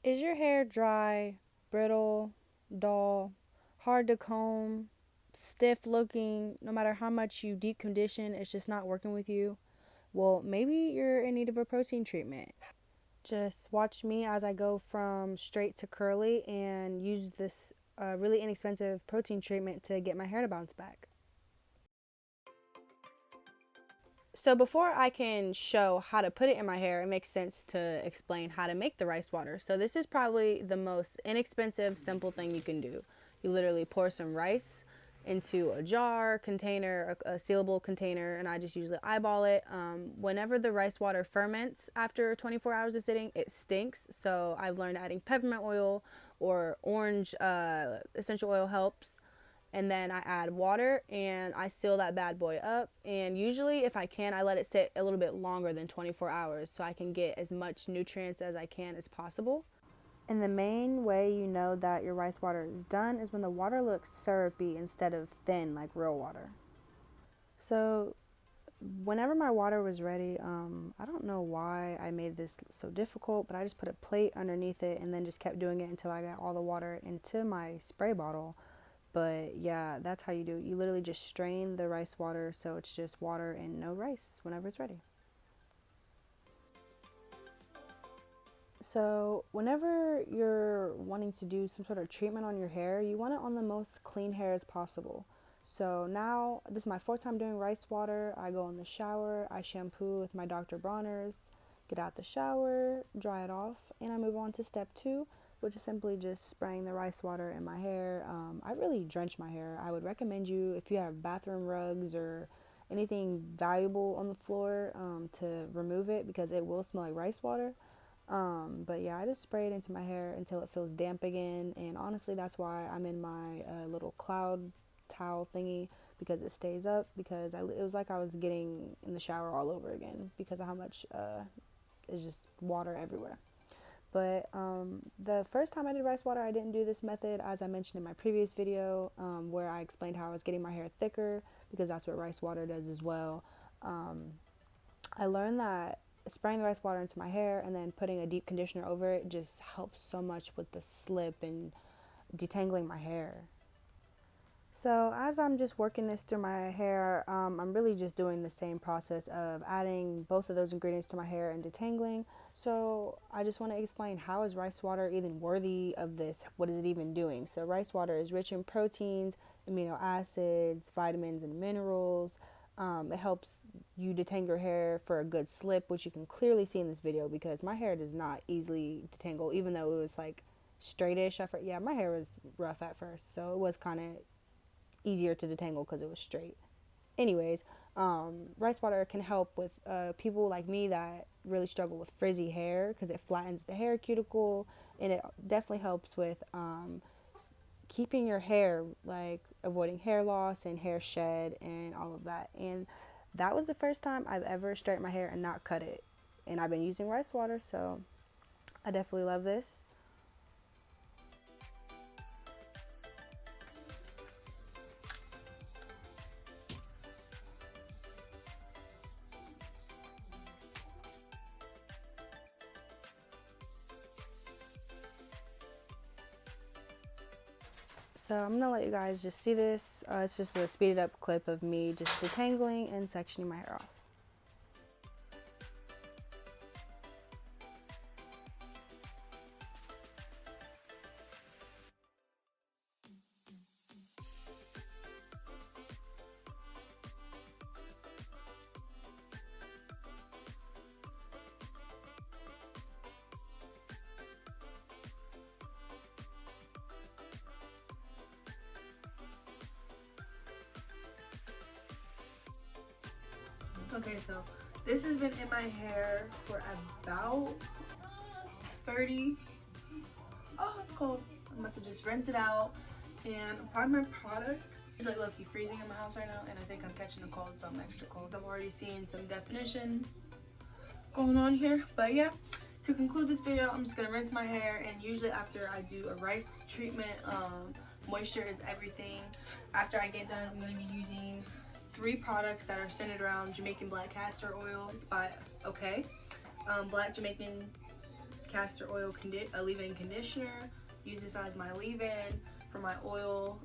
Is your hair dry, brittle, dull, hard to comb, stiff looking, no matter how much you deep condition, it's just not working with you? Well, maybe you're in need of a protein treatment. Just watch me as I go from straight to curly and use this really inexpensive protein treatment to get my hair to bounce back. So before I can show how to put it in my hair, it makes sense to explain how to make the rice water. So this is probably the most inexpensive, simple thing you can do. You literally pour some rice into a jar, container, a sealable container, and I just usually eyeball it. Whenever the rice water ferments after 24 hours of sitting, it stinks. So I've learned adding peppermint oil or orange essential oil helps, and then I add water and I seal that bad boy up. And usually, if I can, I let it sit a little bit longer than 24 hours so I can get as much nutrients as I can as possible. And the main way you know that your rice water is done is when the water looks syrupy instead of thin like real water. So, whenever my water was ready, I don't know why I made this so difficult, but I just put a plate underneath it and then just kept doing it until I got all the water into my spray bottle. But yeah, that's how you do it. You literally just strain the rice water so it's just water and no rice whenever it's ready. So, whenever you're wanting to do some sort of treatment on your hair, you want it on the most clean hair as possible. So, now this is my fourth time doing rice water. I go in the shower, I shampoo with my Dr. Bronners, get out the shower, dry it off, and I move on to step two, which is simply just spraying the rice water in my hair. I really drench my hair. I would recommend you, if you have bathroom rugs or anything valuable on the floor, to remove it because it will smell like rice water. But yeah, I just spray it into my hair until it feels damp again. And honestly, that's why I'm in my little cloud towel thingy because it stays up. Because it was like I was getting in the shower all over again because of how much is just water everywhere. But the first time I did rice water, I didn't do this method as I mentioned in my previous video, where I explained how I was getting my hair thicker because that's what rice water does as well. Um, I learned that spraying the rice water into my hair and then putting a deep conditioner over it just helps so much with the slip and detangling my hair. So as I'm just working this through my hair, I'm really just doing the same process of adding both of those ingredients to my hair and detangling. So I just want to explain, how is rice water even worthy of this? What is it even doing? So rice water is rich in proteins, amino acids, vitamins, and minerals. It helps you detangle your hair for a good slip, which you can clearly see in this video because my hair does not easily detangle, even though it was like straightish. Yeah, my hair was rough at first, so it was kind of easier to detangle because it was straight. Anyways, rice water can help with people like me that really struggle with frizzy hair because it flattens the hair cuticle, and it definitely helps with keeping your hair, like avoiding hair loss and hair shed and all of that. And that was the first time I've ever straightened my hair and not cut it. And I've been using rice water, so I definitely love this. So I'm gonna let you guys just see this. It's just a speeded up clip of me just detangling and sectioning my hair off. Okay, so this has been in my hair for about 30. Oh, it's cold. I'm about to just rinse it out and apply my products. It's like low-key freezing in my house right now, and I think I'm catching a cold, so I'm extra cold. I'm already seeing some definition going on here. But yeah, to conclude this video, I'm just gonna rinse my hair, and usually after I do a rice treatment, moisture is everything. After I get done, I'm gonna be using 3 products that are centered around Jamaican black castor oil. It's by okay, black Jamaican castor oil leave-in conditioner. Use this as my leave-in. For my oil,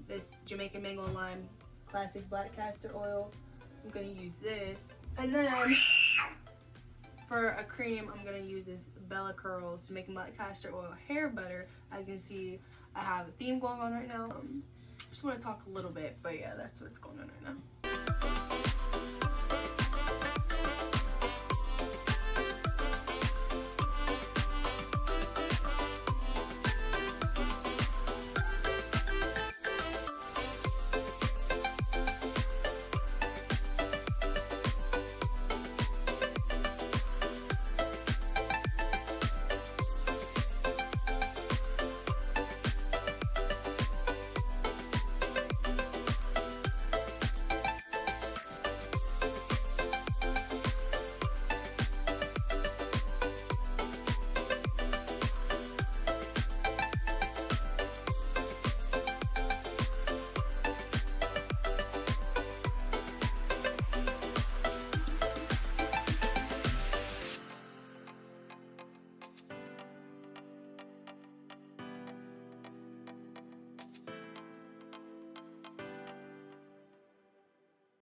this Jamaican mango and lime classic black castor oil. I'm gonna use this. And then for a cream, I'm gonna use this Bella Curls to make my castor oil hair better. As you can see, I have a theme going on right now. Just want to talk a little bit, but yeah, that's what's going on right now.